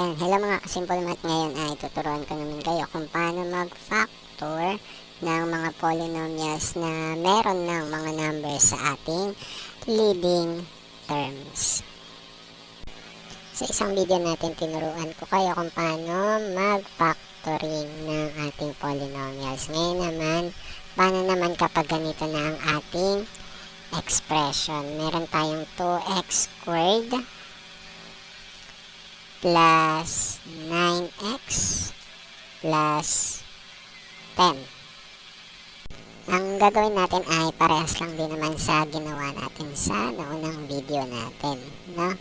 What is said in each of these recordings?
Ayan, hello mga kasimple math. Ngayon ay tuturuan ko naman kayo kung paano mag-factor ng mga polynomials na meron ng mga numbers sa ating leading terms. Sa isang video natin, tinuruan ko kayo kung paano mag-factoring ng ating polynomials. Ngayon naman, paano naman kapag ganito na ang ating expression? Meron tayong 2x squared plus 9x plus 10. Ang gagawin natin ay parehas lang din naman sa ginawa natin sa naunang video natin, no?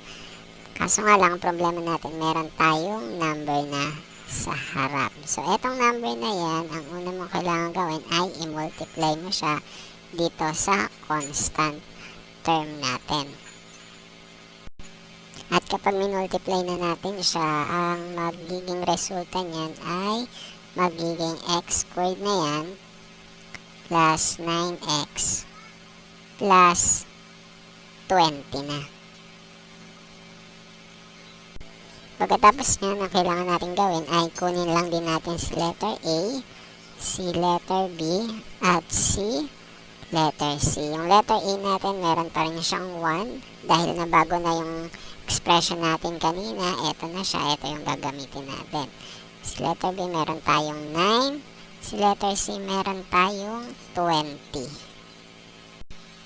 Kaso nga lang, ang problema natin, meron tayong number na sa harap. So, etong number na yan, ang una mong kailangan gawin ay i-multiply mo siya dito sa constant term natin. At kapag minultiply na natin siya, ang magiging resulta niyan ay magiging x squared na yan plus 9x plus 20 na. Pagkatapos niyan, ang kailangan natin gawin ay kunin lang din natin si letter A, si letter B, at si letter C. Yung letter A natin, meron pa rin siyang 1 dahil nabago na yung expression natin kanina. Ito na siya, ito yung gagamitin natin. Si letter B meron tayong 9, si letter C meron tayong 20.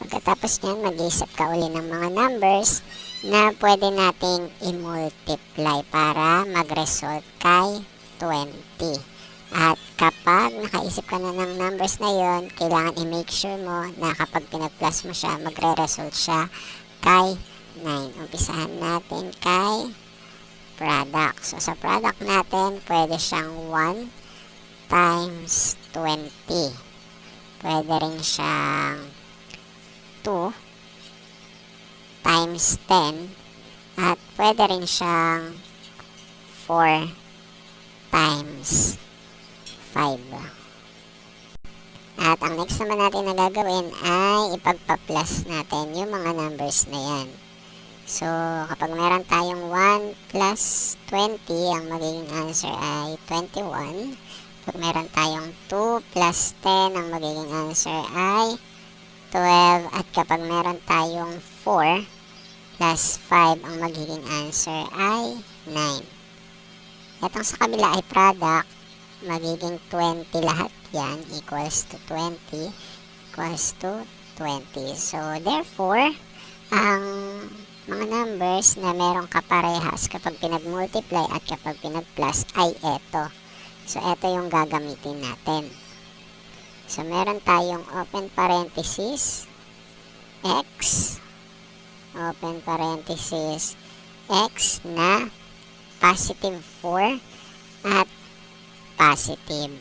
Pagkatapos nyan, mag-iisip ka uli ng mga numbers na pwede nating i-multiply para mag-result kay 20. At kapag nakaisip ka na ng numbers na yon, kailangan i-make sure mo na kapag pinag-plus mo siya, magre-result siya kay 9. Umpisahan natin kay product. So, sa product natin, pwede siyang 1 times 20. Pwede rin siyang 2 times 10. At pwede rin siyang 4 times 5. At ang next naman natin na gagawin ay ipagpa-plus natin yung mga numbers na yan. So, kapag meron tayong 1 plus 20, ang magiging answer ay 21. Kapag meron tayong 2 plus 10, ang magiging answer ay 12. At kapag meron tayong 4 plus 5, ang magiging answer ay 9. Itong sa kabila ay product, magiging 20 lahat yan, equals to 20, equals to 20. So, therefore, ang mga numbers na merong kaparehas kapag pinag-multiply at kapag pinag-plus ay eto. So, eto yung gagamitin natin. So, meron tayong open parenthesis, x, open parenthesis, x na positive 4 at positive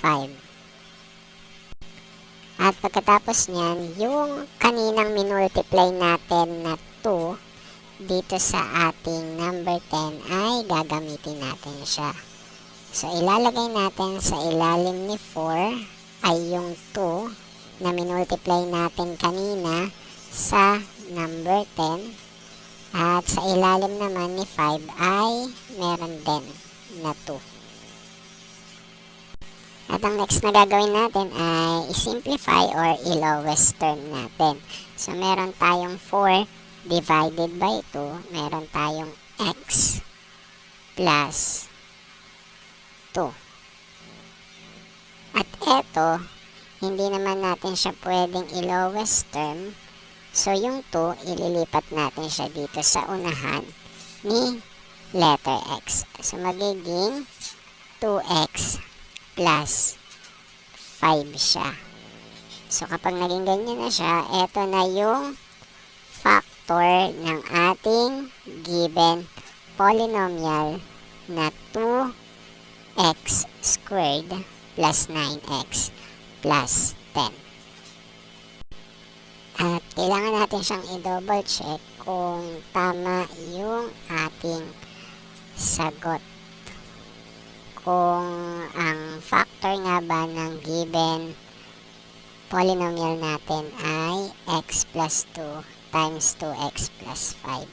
5. At pagkatapos niyan, yung kaninang minultiply natin na 2 dito sa ating number 10 ay gagamitin natin siya. So, ilalagay natin sa ilalim ni 4 ay yung 2 na minultiply natin kanina sa number 10. At sa ilalim naman ni 5 ay meron din na 2. At ang next na gagawin natin ay i-simplify or i-lowest term natin. So, meron tayong 4 divided by 2. Meron tayong x plus 2. At eto, hindi naman natin siya pwedeng i-lowest term. So, yung 2, ililipat natin siya dito sa unahan ni letter x. So, magiging 2x plus 5 siya. So, kapag naging ganyan na siya, eto na yung factor ng ating given polynomial na 2x squared plus 9x plus 10. At kailangan natin siyang i-double check kung tama yung ating sagot. Kung ang factor nga ba ng given polynomial natin ay x plus 2 times 2x plus 5.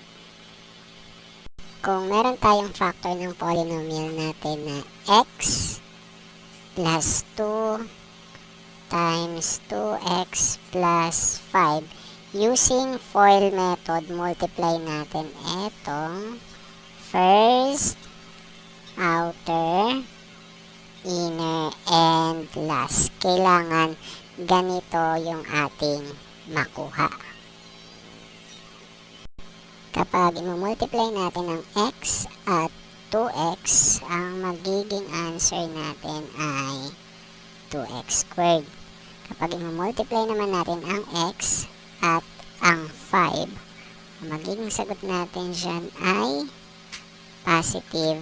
kung meron tayong factor ng polynomial natin na x plus 2 times 2x plus 5, using FOIL method, multiply natin etong first, outer, inner, and last. Kailangan ganito yung ating makuha. Kapag i-multiply natin ang x at 2x, ang magiging answer natin ay 2x squared. Kapag i-multiply naman natin ang x at ang 5, ang magiging sagot natin dyan ay positive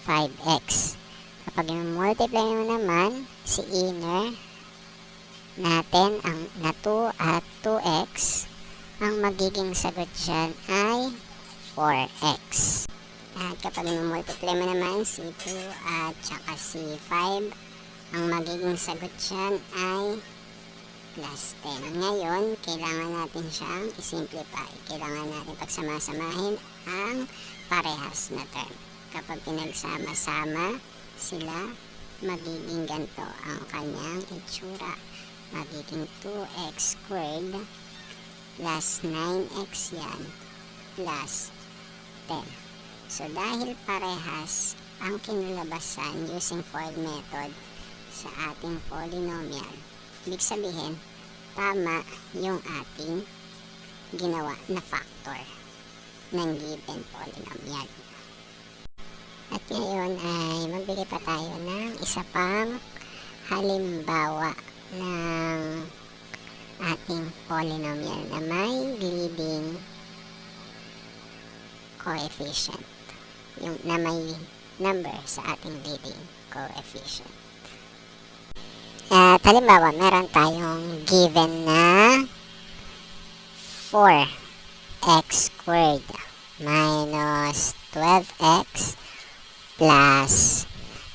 5x. Kapag i-multiply naman si inner natin ang na 2 at 2x, ang magiging sagot dyan ay 4x. At kapag i-multiply mo naman si 2 at saka si 5, ang magiging sagot dyan ay plus 10. Ngayon, kailangan natin siyang i-simplify. Kailangan natin pagsamasamahin ang parehas na term. Kapag pinagsama-sama sila, magiging ganito ang kanyang itsura. Magiging 2x squared plus 9x yan plus 10. So, dahil parehas ang kinulabasan using FOIL method sa ating polynomial, ibig sabihin, tama yung ating ginawa na factor ng given polynomial. At ngayon ay magbigay pa tayo ng isa pang halimbawa ng ating polynomial na may leading coefficient, yung na may number sa ating leading coefficient. At halimbawa, meron tayong given na 4x squared minus 12x plus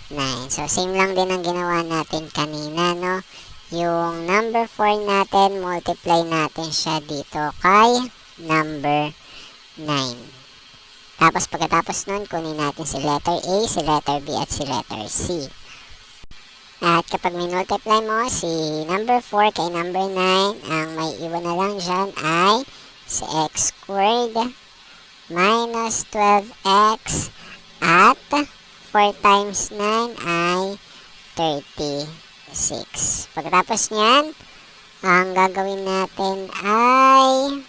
9. So, same lang din ang ginawa natin kanina, no? Yung number 4 natin, multiply natin siya dito kay number 9. Tapos, pagkatapos nun, kunin natin si letter A, si letter B, at si letter C. At kapag minultiply mo si number 4 kay number 9, ang may iwan na lang dyan ay si x squared minus 12x at 4 times 9 ay 36. Pagkatapos nyan, ang gagawin natin ay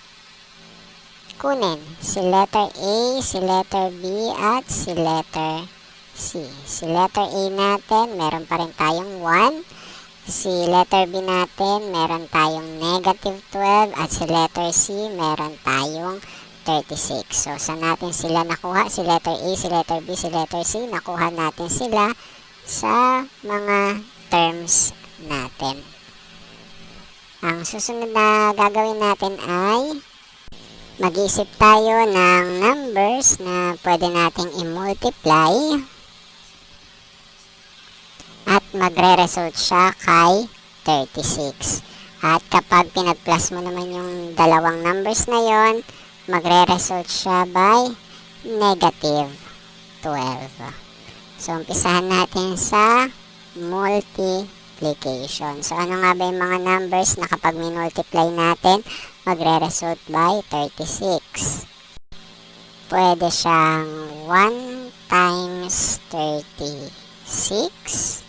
kunin si letter A, si letter B, at si letter C. Si letter A natin, meron pa rin tayong 1. Si letter B natin, meron tayong negative 12. At si letter C, meron tayong 36. So, saan natin sila nakuha? Si letter A, si letter B, si letter C, nakuha natin sila sa mga terms natin. Ang susunod na gagawin natin ay mag-iisip tayo ng numbers na pwede nating i-multiply at magre-result siya kay 36. At kapag pinag-plus mo naman yung dalawang numbers na yon, magre-result siya by negative 12. So, umpisahan natin sa multiplication. So, ano nga ba yung mga numbers na kapag minultiply natin, magre-result by 36? Pwede siyang 1 times 36.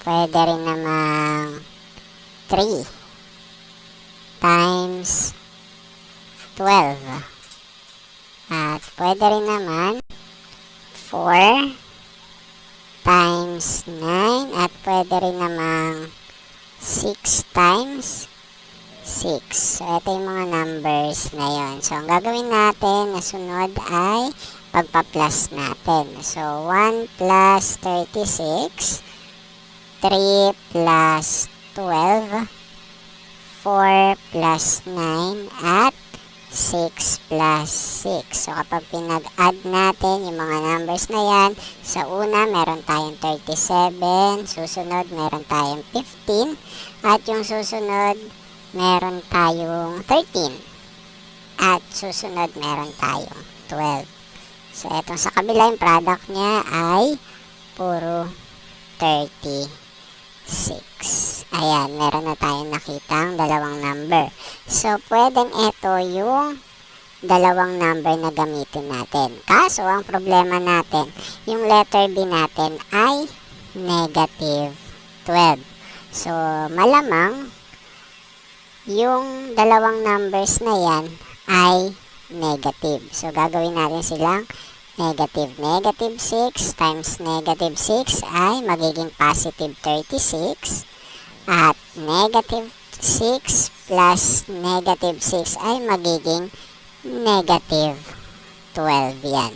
Pwede rin namang 3 times 12. At pwede rin naman 4 times 9. At pwede rin namang 6 times 6. So, ito yung mga numbers na yun. So, ang gagawin natin na sunod ay pagpa-plus natin. So, 1 plus 36, 3 plus 12, 4 plus 9, at 6 plus 6. So, kapag pinag-add natin yung mga numbers na yan, sa una, meron tayong 37, susunod, meron tayong 15, at yung susunod, meron tayong 13, at susunod, meron tayong 12. So, etong sa kabila, yung product niya ay puro 36. Ayan, meron na tayong nakitang dalawang number. So, pwedeng ito yung dalawang number na gamitin natin. Kaso, ang problema natin, yung letter B natin ay negative 12. So, malamang, yung dalawang numbers na yan ay negative. So, gagawin natin silang negative. Negative 6 times negative 6 ay magiging positive 36. At negative 6 plus negative 6 ay magiging negative 12 yan.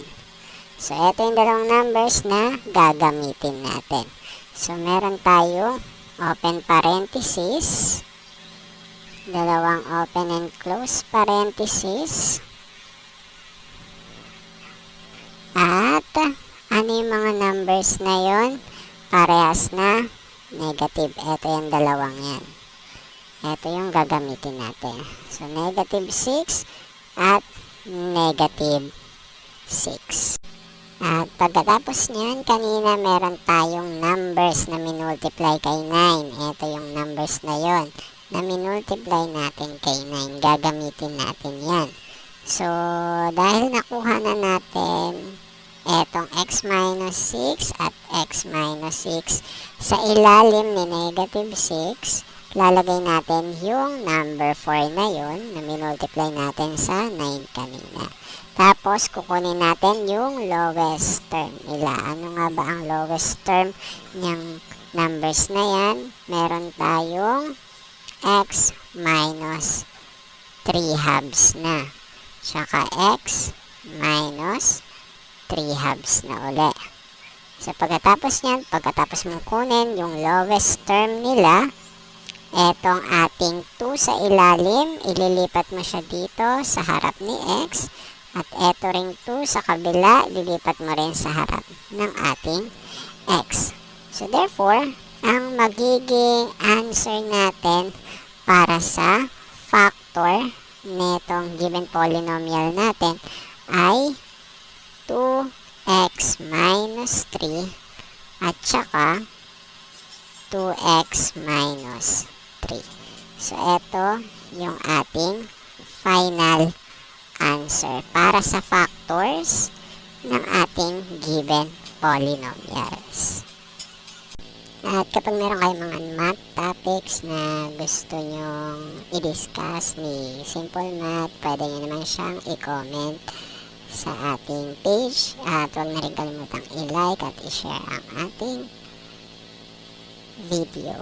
So, ito yung dalawang numbers na gagamitin natin. So, meron tayo open parenthesis, dalawang open and close parenthesis, at ano yung mga numbers na yon? Parehas na negative. Ito yung dalawang yan. Ito yung gagamitin natin. So, negative 6 at negative 6. At pagkatapos nyan, kanina meron tayong numbers na minultiply kay 9. Ito yung numbers na yon na minultiply natin kay 9. Gagamitin natin yan. So, dahil nakuha na natin etong x minus 6 at x minus 6 sa ilalim ni negative 6, lalagay natin yung number 4 na yun na minultiply natin sa 9 kanina. Tapos, kukunin natin yung lowest term nila. Ano nga ba ang lowest term ng numbers na yan? Meron tayong x minus 3 halves na. Tsaka x minus 3 halves na uli. So, pagkatapos yan, pagkatapos mong kunin yung lowest term nila, etong ating 2 sa ilalim, ililipat mo siya dito sa harap ni x. At eto ring 2 sa kabila, ililipat mo rin sa harap ng ating x. So, therefore, ang magiging answer natin para sa factor netong given polynomial natin ay 2x minus 3 at saka 2x minus 3. So, ito yung ating final answer para sa factors ng ating given polynomials. At kapag meron kayong mga math topics na gusto nyong i-discuss ni Simple Math, pwede nyo naman siyang i-comment sa ating page. At huwag na rin kalimutang i-like at i-share ang ating video.